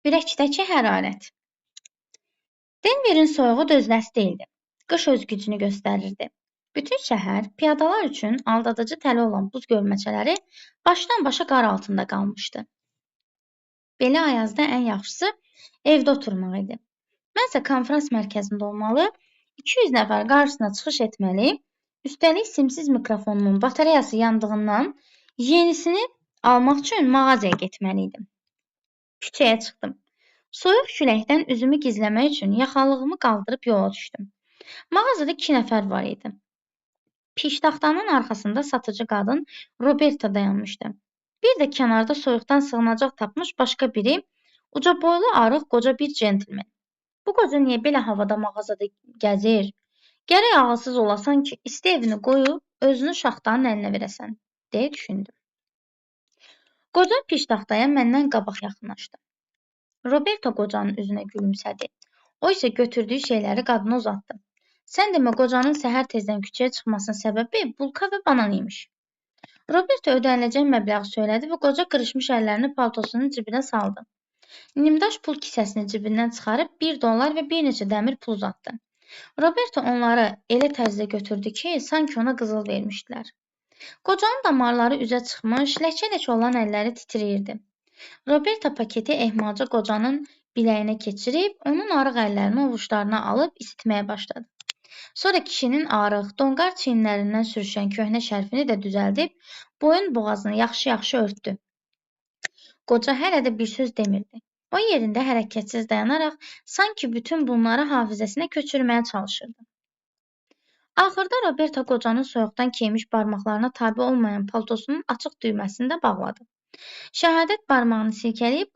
Ürəkdəki hərarət. Denverin soyuğu dözləsi deyildi. Qış öz gücünü göstərirdi. Bütün şəhər piyadalar üçün aldadıcı təli olan buz gölməçələri başdan-başa qar altında qalmışdı. Belə ayazda ən yaxşısı evdə oturmaq idi. Mənsə konfrans mərkəzində olmalı, 200 nəfər qarşısına çıxış etməli, üstəlik simsiz mikrofonumun batareyası yandığından yenisini almaq üçün mağazaya getməli idim. Küçəyə çıxdım. Soyuq küləkdən üzümü gizləmək üçün yaxalığımı qaldırıb yola düşdüm. Mağazada 2 nəfər var idi. Piştaxtanın arxasında satıcı qadın Roberta dayanmışdı. Bir də kənarda soyuqdan sığınacaq tapmış başqa biri, uca boylu arıq qoca bir centlmen. Bu qoca niyə belə havada mağazada gəzir? Gərək ağılsız olasan ki, isti evini qoyub özünü şaxtanın əlinə verəsən, deyə düşündüm. Qoca piştaxtaya məndən qabaq yaxınlaşdı. Roberta qocanın üzünə gülümsədi. O isə götürdüyü şeyləri qadına uzatdı. Sən demə qocanın səhər tezdən küçəyə çıxmasının səbəbi bulka və banan imiş. Roberta ödəniləcək məbləği söylədi və qoca qırışmış əllərini paltosunun cibinə saldı. Nimdaş pul kisəsini cibindən çıxarıb $1 və bir neçə dəmir pul uzatdı. Roberta onları elə tərzdə götürdü ki, sanki ona qızıl vermişdilər. Qocanın damarları üzə çıxmış, ləkə-ləkə olan əlləri titrəyirdi. Roberta paketi ehmalca qocanın biləyinə keçirib, onun arıq əllərini ovuçlarına alıb isitməyə başladı. Sonra kişinin arıq, donqar çiyinlərindən sürüşən köhnə şərfini də düzəldib, boyun boğazını yaxşı-yaxşı örtdü. Qoca hələ də bir söz demirdi. O yerində hərəkətsiz dayanaraq, sanki bütün bunları hafizəsinə köçürməyə çalışırdı. Axırda Roberta qocanın soyuqdan keymiş barmaqlarına tabe olmayan paltosunun açıq düyməsini də bağladı. Şəhadət barmağını silkələyib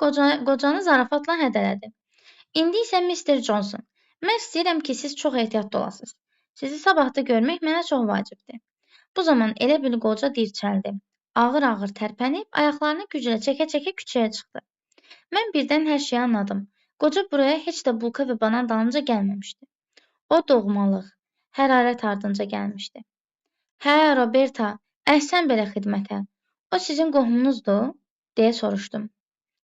qocanı zarafatla hədələdi. İndi isə Mr. Johnson, mən istəyirəm ki, siz çox ehtiyatlı olasınız. Sizi sabahda görmək mənə çox vacibdir. Bu zaman elə bil qoca dirçəldi. Ağır-ağır tərpənib, ayaqlarını güclə çəkə-çəkə küçəyə çıxdı. Mən birdən hər şeyi anladım. Qoca buraya heç də bulka və banan dalınca gəlməmişdi. O doğmalıq, hərarət ardınca gəlmişdi. Hə, Roberta, əhsən belə xidmətə. O sizin qohumunuzdur, deyə soruşdum.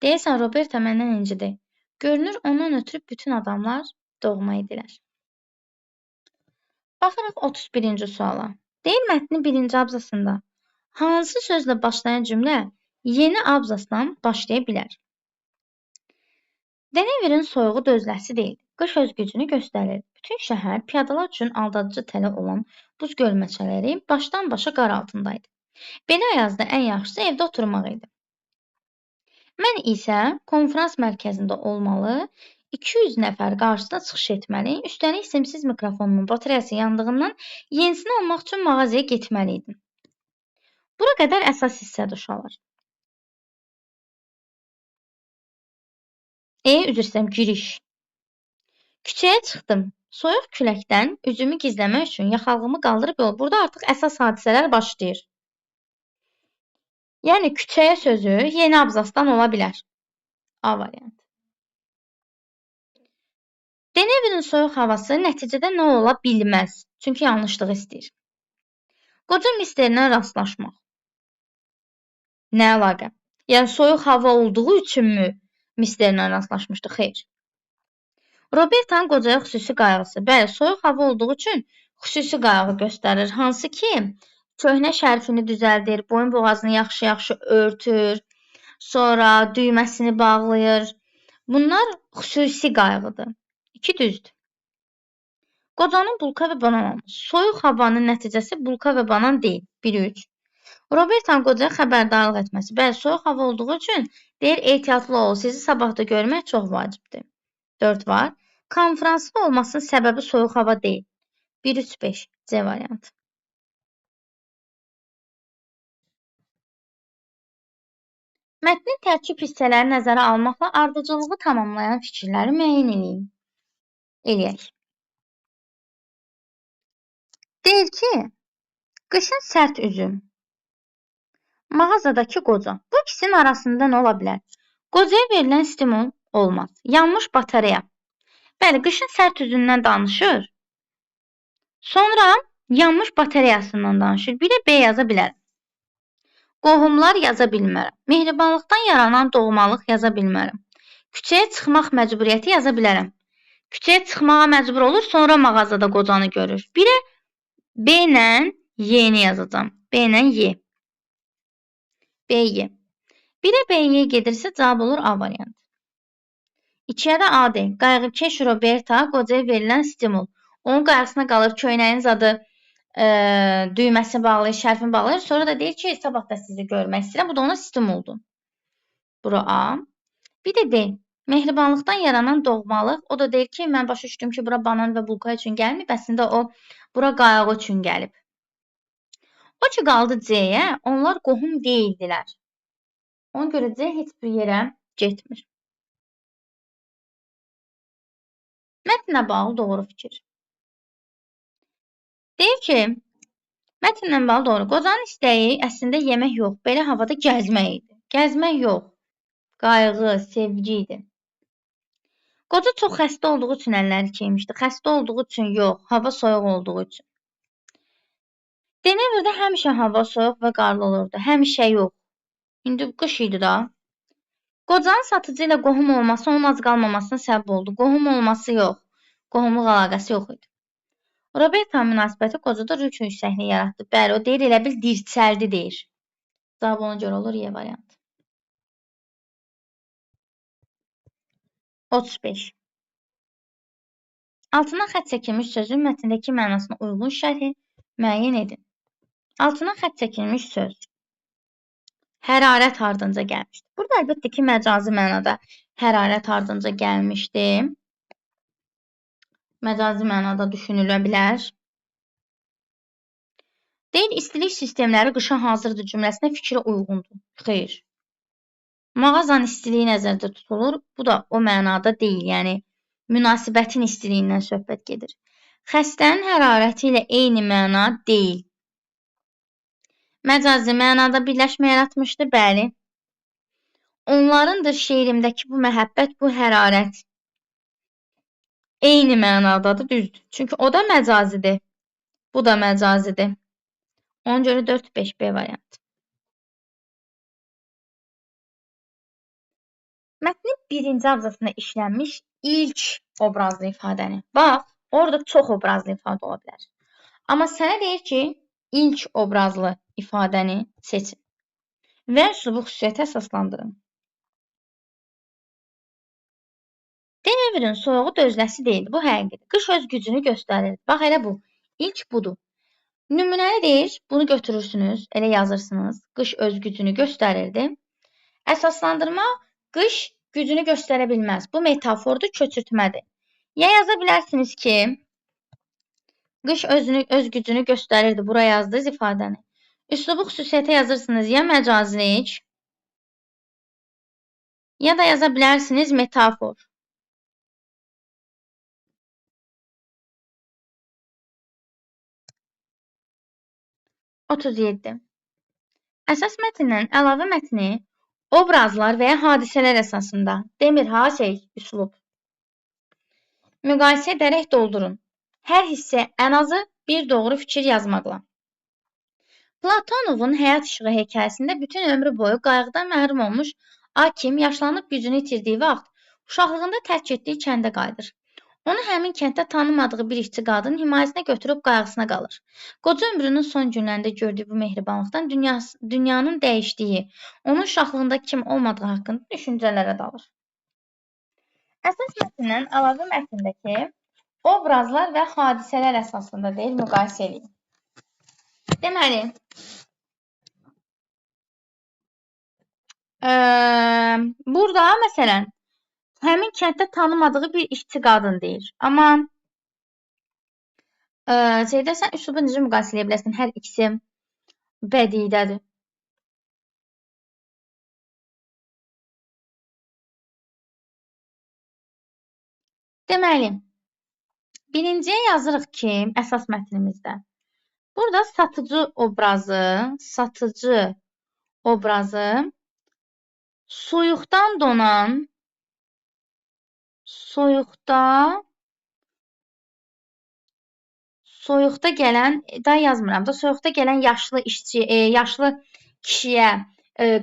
Deyəsən, Roberta məndən incidir. Görünür, ondan ötürü bütün adamlar doğma idilər. Baxırıq 31-ci suala. Deyil mətnin 1-ci abzasında hansı sözlə başlayan cümlə yeni abzasdan başlaya bilər? Denverin soyuğu dözləsi deyil. Qış öz gücünü göstərir. Bütün şəhər piyadalar üçün aldadıcı təli olan buz gölməçələri başdan-başa qar altındaydı. Belə ayazda ən yaxşısı evdə oturmaq idi. Mən isə konfrans mərkəzində olmalı, 200 nəfər qarşısına çıxış etməli, üstəlik simsiz mikrofonumun batareyası yandığından yenisini almaq üçün mağazaya getməli idim. Bura qədər əsas hissədir uşaqlar. Üzr istəyirəm, giriş. Küçəyə çıxdım. Soyuq küləkdən üzümü gizləmək üçün yaxalığımı qaldırıb yol. Burada artıq əsas hadisələr başlayır. Yəni, küçəyə sözü yeni abzasdan ola bilər. A variantı. Denverin soyuq havası nəticədə nə ola bilməz? Çünki yanlışlıq istəyir. Qoca misterlə rastlaşmaq. Nə əlaqə? Yəni, soyuq hava olduğu üçünmü misterlə rastlaşmışdı? Xeyr. Roberta'nın qocaya xüsusi qayğısı. Bəli, soyuq hava olduğu üçün xüsusi qayğı göstərir. Hansı ki, köhnə şərfini düzəldir, boyun boğazını yaxşı-yaxşı örtür, sonra düyməsini bağlayır. Bunlar xüsusi qayğıdır. 2 düzdür. Qocanın bulka və banan almış. Soyuq havanın nəticəsi bulka və banan deyil. 1-3. Roberta'nın qocaya xəbərdarlıq etməsi. Bəli, soyuq hava olduğu üçün deyir, ehtiyatlı ol, sizi sabahda görmək çox vacibdir. 4 var. Konfransın olmasının səbəbi soyuq hava deyil. 1-3-5. C variantı. Mətnin tərkib hissələri nəzərə almaqla ardıcıllığı tamamlayan fikirləri müəyyən edin. Eləyək. Deyir ki, qışın sərt üzüm. Mağazadakı qoca. Bu ikisinin arasında nə ola bilər? Qocaya verilən stimul olmaz. Yanmış batareya. Bəli, qışın sərt üzündən danışır. Sonra yanmış batareyasından danışır. Bir də B yaza bilər. Qohumlar yaza bilmərəm. Mehribanlıqdan yaranan doğmalıq yaza bilmərəm. Küçəyə çıxmaq məcburiyyəti yaza bilərəm. Küçəyə çıxmağa məcbur olur, sonra mağazada qocanı görür. Birə B ilə Y-ni yazacağam. B ilə Y. B, Y. Birə B, Y gedirsə cavab olur A variantı. 2-yə də A deyil. Qayğıkeş Roberta qocaya verilən stimul. Onun qayğısına qalır, köynəyin zadı düyməsi bağlayır, şərfini bağlayır. Sonra da deyir ki, sabah da sizi görmək istəyirəm. Bu da ona stimuldur. Bura A. Bir də D. Mehribanlıqdan yaranan doğmalıq. O da deyir ki, mən başa düşdüm ki, bura banan və bulka üçün gəlməyib. Əslində o, bura qayğı üçün gəlib. O ki, qaldı C-yə. Onlar qohum deyildilər. Ona görə C heç bir yerə getmir. Mətnlə bağlı doğru fikir. Deyir ki, mətnlə bağlı doğru. Qocanın istəyi əslində yemək yox, belə havada gəzmək idi. Gəzmək yox, qayğı, sevgi idi. Qoca çox xəstə olduğu üçün əlləri keymişdi. Xəstə olduğu üçün yox, hava soyuq olduğu üçün. Denevirdə həmişə hava soyuq və qarlı olurdu. Həmişə yox. İndi qış idi da. Qocanın satıcı ilə qohum olması onun az qalmamasına səbəb oldu. Qohum olması yox. Qohumluq əlaqəsi yox idi. Roberta münasibəti qocada rüç yüksəkliyi yaratdı. Bəli, o deyir, elə bil dirçəldi deyir. Cavab ona görə olur Y variantı. 35. Altından xətt çəkilmiş sözün mətndəki mənasına uyğun şərhi müəyyən edin. Altından xətt çəkilmiş söz. Hərarət ardınca gəlmişdir. Burada əlbəttə ki, məcazi mənada hərarət ardınca gəlmişdi. Məcazi mənada düşünülə bilər. Deyir, istilik sistemləri qışa hazırdır cümləsinə fikrə uyğundur. Xeyr. Mağazanın istiliyi nəzərdə tutulur. Bu da o mənada deyil. Yəni, münasibətin istiliyindən söhbət gedir. Xəstənin hərarəti ilə eyni məna deyil. Məcazi mənada birləşmə yaratmışdı, bəli. Onlarındır şeirimdəki bu məhəbbət, bu hərarət. Eyni mənadadır, düzdür. Çünki o da məcazidir. Bu da məcazidir. Ona görə 4-5B variantı. Mətnin birinci abzasında işlənmiş ilk obrazlı ifadəni. Bax, orada çox obrazlı ifadə ola bilər. Amma sənə deyir ki, ilk obrazlı ifadəni seçin və üslubu xüsusiyyətə əsaslandırın. Denevirin soyuğu dözləsi deyildi. Bu həqiqidir. Qış öz gücünü göstərir. Bax, elə bu. İlk budur. Nümunəli deyir, bunu götürürsünüz, elə yazırsınız. Qış öz gücünü göstərirdi. Əsaslandırma, qış gücünü göstərə bilməz. Bu metafordur, köçürtmədir. Ya yaza bilərsiniz ki, qış öz gücünü göstərirdi. Bura yazdınız ifadəni. Üslubu xüsusiyyətə yazırsınız ya məcazlik, ya da yaza bilərsiniz metafor. Əsas mətndən əlavə mətni obrazlar və ya hadisələr əsasında. Demir, ha şey, üslub. Müqayisə edərək doldurun. Hər hissə ən azı bir doğru fikir yazmaqla. Platonovun Həyat İşığı hekayəsində bütün ömrü boyu qayğıdan məhrum olmuş Akim yaşlanıb gücünü itirdiyi vaxt uşaqlığında tərk etdiyi kəndə qayıdır. Onu həmin kənddə tanımadığı bir işçi qadın himayəsinə götürüb qayğısına qalır. Qoca ömrünün son günlərində gördüyü bu mehribanlıqdan dünyanın dəyişdiyi, onun uşaqlığında kim olmadığı haqqında düşüncələrə dalır. Əsas mətndən əlavə mətndəki obrazlar və hadisələr əsasında deyil, müqayisə edin. Deməli, burada məsələn, həmin kənddə tanımadığı bir işçi qadın deyir. Amma sən üslubu necə müqayisə edə bilərsən? Hər ikisi bədiidədir. Deməli, birinciyə yazırıq ki, əsas mətnimizdə. Burada satıcı obrazı soyuqdan donan, soyuqda gələn, daha yazmıram da, soyuqda gələn yaşlı kişiyə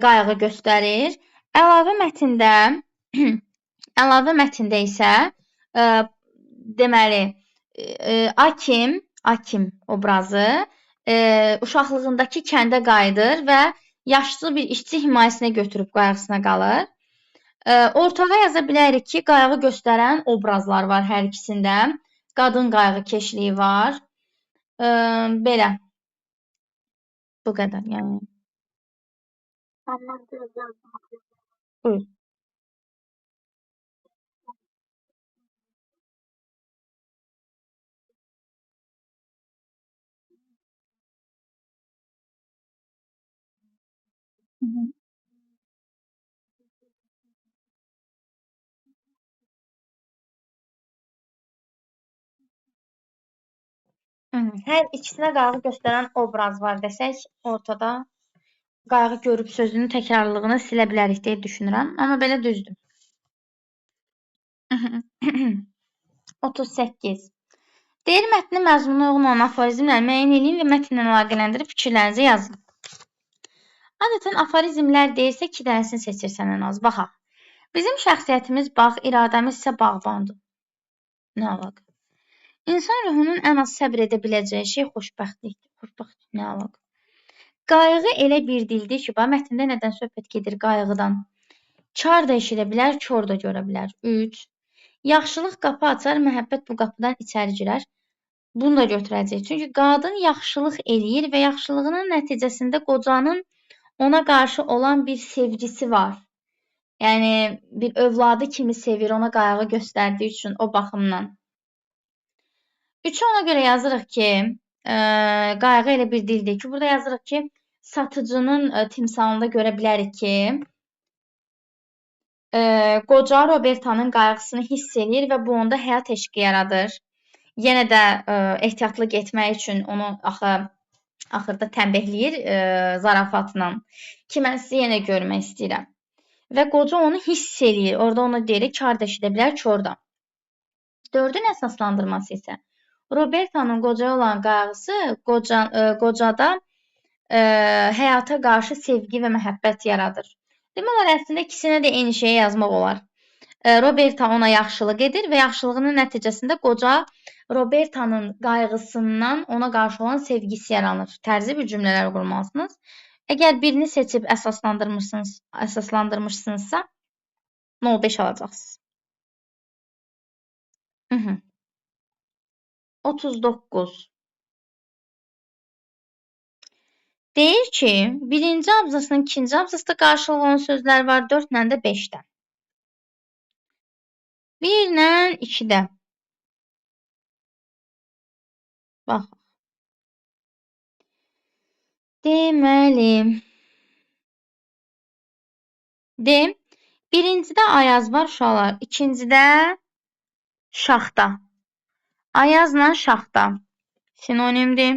qayğı göstərir. Əlavə mətndə Əlavə mətndə isə deməli Akim obrazı uşaqlığındakı kəndə qayıdır və yaşlı bir işçi himayəsinə götürüb qayğısına qalır. Ortağa yaza bilərik ki, qayğı göstərən obrazlar var hər ikisində. Qadın qayğı keşliyi var. Belə. Bu qədər, yəni. Buyur. Hər ikisinə qayğı göstərən obraz var desək, ortada qayğı görüb sözünün təkrarlılığını silə bilərik deyə düşünürəm. Amma belə düzdür. 38. Deyir mətnin məzmununa uyğun olan aforizmləri müəyyən edin və mətnlə əlaqələndirib fikirlərinizi yazın. Adətən aforizmlər deyirsə 2 dənəsini seçirsən ən az. Baxaq. Bizim şəxsiyyətimiz bağ, iradəmiz isə bağbandır. Nə əlaqə? İnsan ruhunun ən az səbr edə biləcəyi şey xoşbəxtlikdir. Xoşbəxtlik nə əlaqə? Qayğı elə bir dildir ki, mətndə nədən söhbət gedir qayğıdan? Kar da eşidə bilər, kör da görə bilər. 3. Yaxşılıq qapı açar, məhəbbət bu qapıdan içəri girər. Bunu da götürəcək. Çünki qadın yaxşılıq eləyir və yaxşılığının nəticəsində qocanın ona qarşı olan bir sevgisi var. Yəni, bir övladı kimi sevir, ona qayğı göstərdiyi üçün o baxımdan. 3-ü ona görə yazırıq ki, qayğı elə bir dildir ki, burada yazırıq ki, satıcının timsalında görə bilərik ki, qoca Robertanın qayğısını hiss edir və bu onda həyat eşqi yaradır. Yenə də ehtiyatlı getmək üçün onu axırda tənbəhləyir zarafatla ki, mən sizi yenə görmək istəyirəm. Və qoca onu hiss edir. Orada ona deyir, kar da eşidə bilər, kör da. 4-ün əsaslandırması isə Robertanın qocaya olan qayğısı qocada həyata qarşı sevgi və məhəbbət yaradır. Demək olar, əslində ikisinə də eyni şeyi yazmaq olar. Roberta ona yaxşılıq edir və yaxşılığının nəticəsində qoca Robertanın qayğısından ona qarşı olan sevgisi yaranır. Tərzi bir cümlələr qurmalısınız. Əgər birini seçib əsaslandırmışsınızsa, 0,5 alacaqsınız. 39. Deyir ki, birinci abzasının ikinci abzasda qarşılıq olan sözlər var, 4 ilə də 5-də. 1 ilə 2-də. Bax. Deməli. Birincidə Ayaz var uşaqlar, ikincidə Şaxta. Ayazla Şaxta sinonimdir.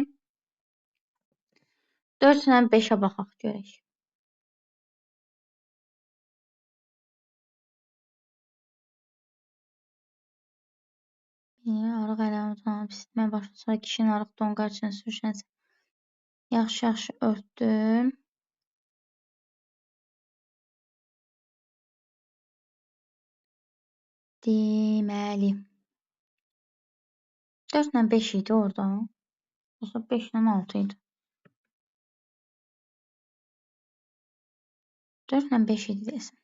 4 ilə 5-ə baxaq görək. Arıq ələmi uzanıb isitmə başladı. Sonra kişinin arıq donqar içində sürüşənsə yaxşı örtdüm. Deməli. 4 ilə 5 idi orada. Yoxsa 5 ilə 6 idi. 4 ilə 5 idi desin.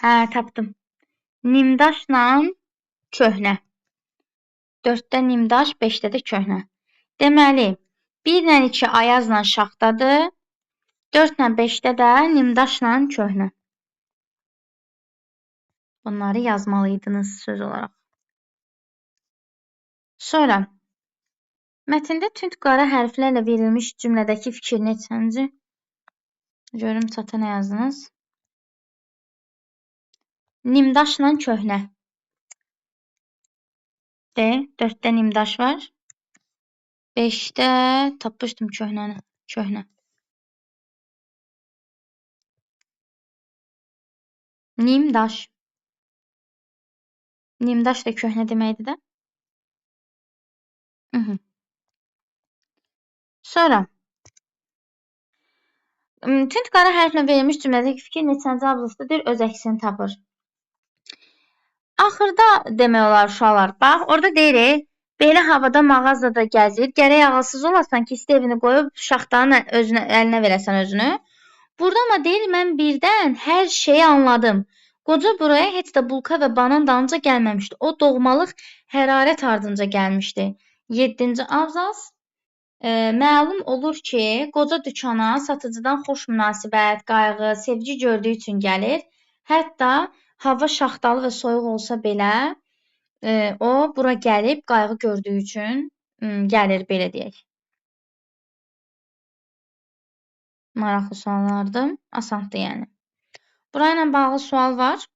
Hə, tapdım. Nimdaşla köhnə. 4-də nimdaş, 5-də də köhnə. Deməli, 1 ilə 2 Ayazla Şaxtadır. 4 ilə 5-də də nimdaşla köhnə. Bunları yazmalıydınız söz olaraq. Sonra, mətndə tünd qara hərflərlə verilmiş cümlədəki fikir neçənci? Görüm çata nə yazdınız? Nimdaşla köhnə. 4-də nimdaş var. 5-də tapmışdım köhnəni. Köhnə. Nimdaş. Nimdaş da köhnə deməkdir də. Sonra tünd qara hərflə verilmiş cümlədəki fikir neçənci abzasdadır, öz əksini tapır. Axırda demək olar uşaqlar, bax, orada deyirik, belə havada mağazada gəzir, gərək ağılsız olasan ki, Steveni qoyub şaxtanın əlinə verəsən özünü. Burada amma deyir, mən birdən hər şeyi anladım. Qoca buraya heç də bulka və banan dalınca gəlməmişdi. O doğmalıq hərarət ardınca gəlmişdi. 7-ci abzas. Məlum olur ki, qoca dükana satıcıdan xoş münasibət, qayğı, sevgi gördüyü üçün gəlir. Hətta hava şaxtalı və soyuq olsa belə, o bura gəlib qayğı gördüyü üçün gəlir, belə deyək. Maraqlı suallardır, asandır yəni. Burayla bağlı sual var.